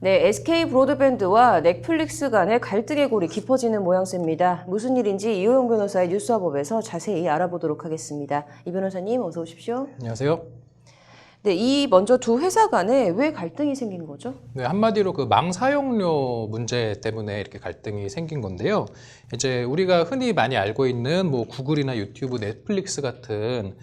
네, SK 브로드밴드와 넷플릭스 간의 갈등의 골이 깊어지는 모양새입니다. 무슨 일인지 이호영 변호사의 뉴스화법에서 자세히 알아보도록 하겠습니다. 이 변호사님 어서 오십시오. 안녕하세요. 네, 먼저 두 회사 간에 왜 갈등이 생긴 거죠? 네, 한마디로 그 망 사용료 문제 때문에 이렇게 갈등이 생긴 건데요. 이제 우리가 흔히 많이 알고 있는 뭐 구글이나 유튜브, 넷플릭스 같은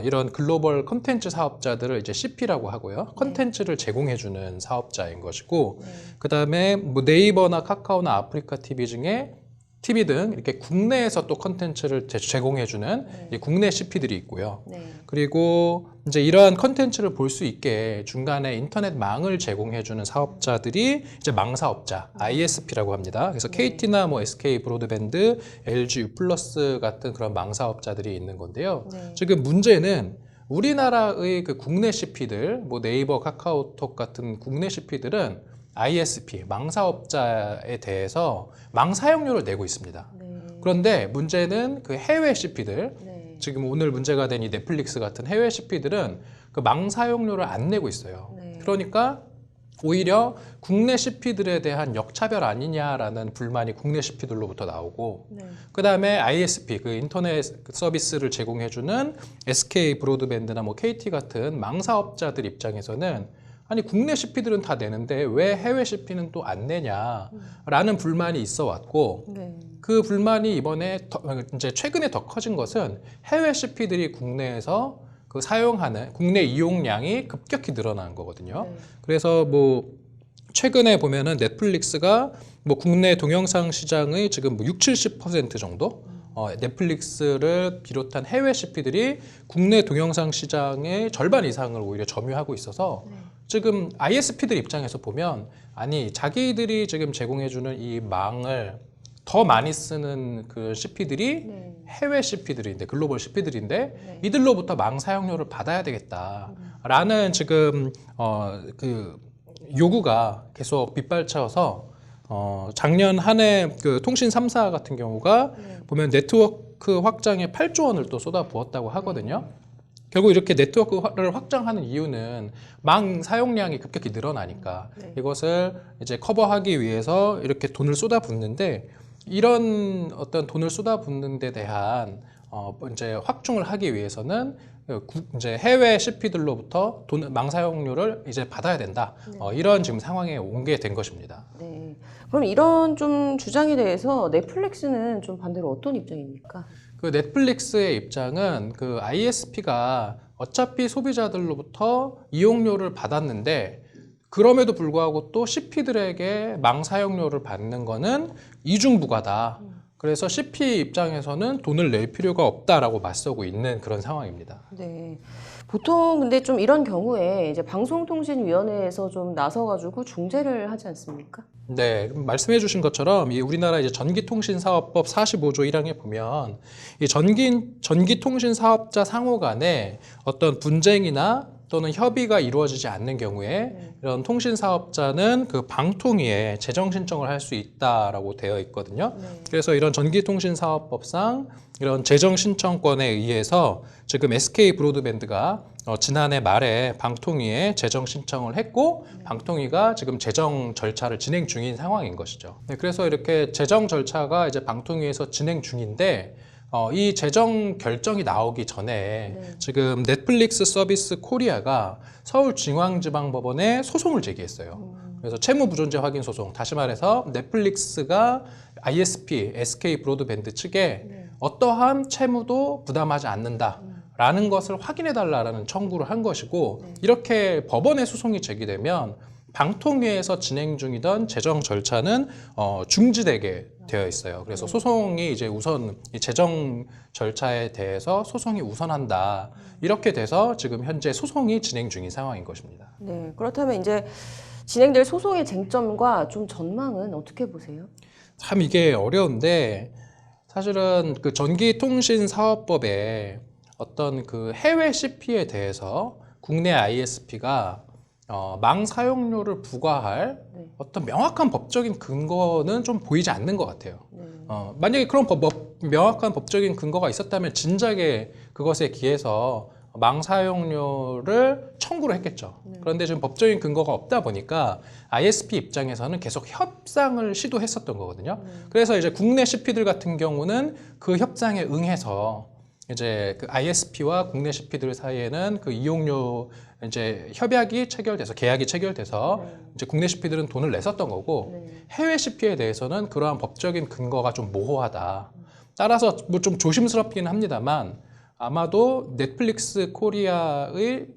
이런 글로벌 컨텐츠 사업자들을 이제 CP라고 하고요. 컨텐츠를 제공해주는 사업자인 것이고, 그 다음에 뭐 네이버나 카카오나 아프리카 TV 중에 TV 등 이렇게 국내에서 또 컨텐츠를 제공해주는 이 국내 CP들이 있고요. 그리고 이제 이러한 컨텐츠를 볼 수 있게 중간에 인터넷 망을 제공해주는 사업자들이 이제 망사업자, ISP라고 합니다. 그래서 KT나 뭐 SK 브로드밴드, LG U+ 같은 그런 망사업자들이 있는 건데요. 지금 문제는 우리나라의 그 국내 CP들, 뭐 네이버, 카카오톡 같은 국내 CP들은 ISP, 망사업자에 대해서 망사용료를 내고 있습니다. 그런데 문제는 그 해외 CP들, 지금 오늘 문제가 된 이 넷플릭스 같은 해외 CP들은 그 망사용료를 안 내고 있어요. 그러니까 오히려 국내 CP들에 대한 역차별 아니냐라는 불만이 국내 CP들로부터 나오고, 그 다음에 ISP, 그 인터넷 서비스를 제공해주는 SK 브로드밴드나 뭐 KT 같은 망사업자들 입장에서는 아니 국내 CP들은 다 내는데 왜 해외 CP는 또 안 내냐라는 불만이 있어 왔고, 그 불만이 이번에 이제 최근에 더 커진 것은 해외 CP들이 국내에서 그 사용하는 국내 이용량이 급격히 늘어난 거거든요. 그래서 뭐 최근에 보면은 넷플릭스가 뭐 국내 동영상 시장의 지금 뭐 60-70% 정도 넷플릭스를 비롯한 해외 CP들이 국내 동영상 시장의 절반 이상을 오히려 점유하고 있어서 지금 ISP들 입장에서 보면 아니 자기들이 지금 제공해주는 이 망을 더 많이 쓰는 그 CP들이 해외 CP들인데 글로벌 CP들인데 이들로부터 망 사용료를 받아야 되겠다라는 지금 그 요구가 계속 빗발쳐서 작년 한 해 그 통신 3사 같은 경우가 보면 네트워크 확장에 8조 원을 또 쏟아부었다고 하거든요. 결국 이렇게 네트워크를 확장하는 이유는 망 사용량이 급격히 늘어나니까 이것을 이제 커버하기 위해서 이렇게 돈을 쏟아붓는데, 이런 어떤 돈을 쏟아붓는 데 대한 이제 확충을 하기 위해서는 이제 해외 CP들로부터 망 사용료를 이제 받아야 된다. 이런 지금 상황에 온 게 된 것입니다. 네. 그럼 이런 좀 주장에 대해서 넷플릭스는 좀 반대로 어떤 입장입니까? 그 넷플릭스의 입장은 그 ISP가 어차피 소비자들로부터 이용료를 받았는데 그럼에도 불구하고 또 CP들에게 망 사용료를 받는 거는 이중부가다. 그래서 CP 입장에서는 돈을 낼 필요가 없다라고 맞서고 있는 그런 상황입니다. 네. 보통 근데 좀 이런 경우에 이제 방송통신위원회에서 좀 나서가지고 중재를 하지 않습니까? 네, 말씀해 주신 것처럼 이 우리나라 이제 전기통신사업법 45조 1항에 보면 이 전기통신사업자 상호 간에 어떤 분쟁이나 또는 협의가 이루어지지 않는 경우에 이런 통신사업자는 그 방통위에 재정 신청을 할 수 있다라고 되어 있거든요. 그래서 이런 전기통신사업법상 이런 재정 신청권에 의해서 지금 SK 브로드밴드가 지난해 말에 방통위에 재정 신청을 했고 방통위가 지금 재정 절차를 진행 중인 상황인 것이죠. 네, 그래서 이렇게 재정 절차가 이제 방통위에서 진행 중인데 이 재정 결정이 나오기 전에 지금 넷플릭스 서비스 코리아가 서울중앙지방법원에 소송을 제기했어요. 그래서 채무부존재 확인 소송, 다시 말해서 넷플릭스가 ISP, SK 브로드밴드 측에 어떠한 채무도 부담하지 않는다라는 것을 확인해달라는 청구를 한 것이고, 이렇게 법원에 소송이 제기되면 방통위에서 진행 중이던 재정 절차는 중지되게 되어 있어요. 그래서 소송이 이제 우선 이 재정 절차에 대해서 소송이 우선한다. 이렇게 돼서 지금 현재 소송이 진행 중인 상황인 것입니다. 네. 그렇다면 이제 진행될 소송의 쟁점과 좀 전망은 어떻게 보세요? 참 이게 어려운데, 사실은 그 전기통신사업법에 어떤 그 해외 CP에 대해서 국내 ISP가 망 사용료를 부과할 어떤 명확한 법적인 근거는 좀 보이지 않는 것 같아요. 만약에 그런 명확한 법적인 근거가 있었다면 진작에 그것에 기해서 망 사용료를 청구를 했겠죠. 그런데 지금 법적인 근거가 없다 보니까 ISP 입장에서는 계속 협상을 시도했었던 거거든요. 그래서 이제 국내 CP들 같은 경우는 그 협상에 응해서 이제 그 ISP와 국내 CP들 사이에는 그 이용료 이제 협약이 체결돼서 계약이 체결돼서 이제 국내 CP들은 돈을 냈었던 거고 해외 CP에 대해서는 그러한 법적인 근거가 좀 모호하다. 따라서 뭐 좀 조심스럽기는 합니다만 아마도 넷플릭스 코리아의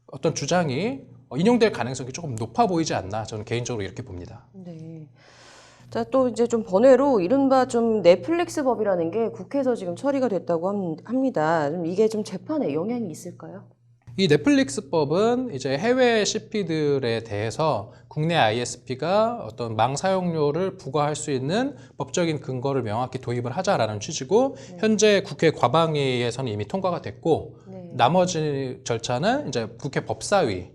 어떤 주장이 인용될 가능성이 조금 높아 보이지 않나 저는 개인적으로 이렇게 봅니다. 네. 자, 또 이제 좀 번외로 이른바 좀 넷플릭스 법이라는 게 국회에서 지금 처리가 됐다고 합니다. 좀 이게 좀 재판에 영향이 있을까요? 이 넷플릭스법은 이제 해외 CP들에 대해서 국내 ISP가 어떤 망 사용료를 부과할 수 있는 법적인 근거를 명확히 도입을 하자라는 취지고 현재 국회 과방위에서는 이미 통과가 됐고 나머지 절차는 이제 국회 법사위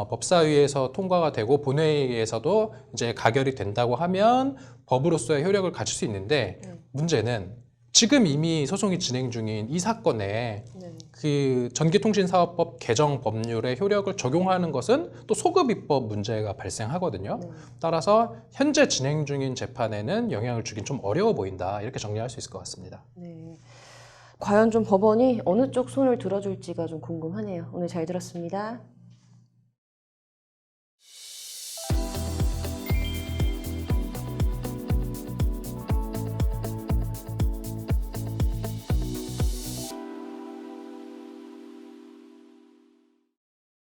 법사위에서 통과가 되고 본회의에서도 이제 가결이 된다고 하면 법으로서의 효력을 가질 수 있는데 문제는 지금 이미 소송이 진행 중인 이 사건에 그 전기통신사업법 개정 법률의 효력을 적용하는 것은 또 소급 입법 문제가 발생하거든요. 따라서 현재 진행 중인 재판에는 영향을 주긴 좀 어려워 보인다. 이렇게 정리할 수 있을 것 같습니다. 네. 과연 좀 법원이 어느 쪽 손을 들어줄지가 좀 궁금하네요. 오늘 잘 들었습니다.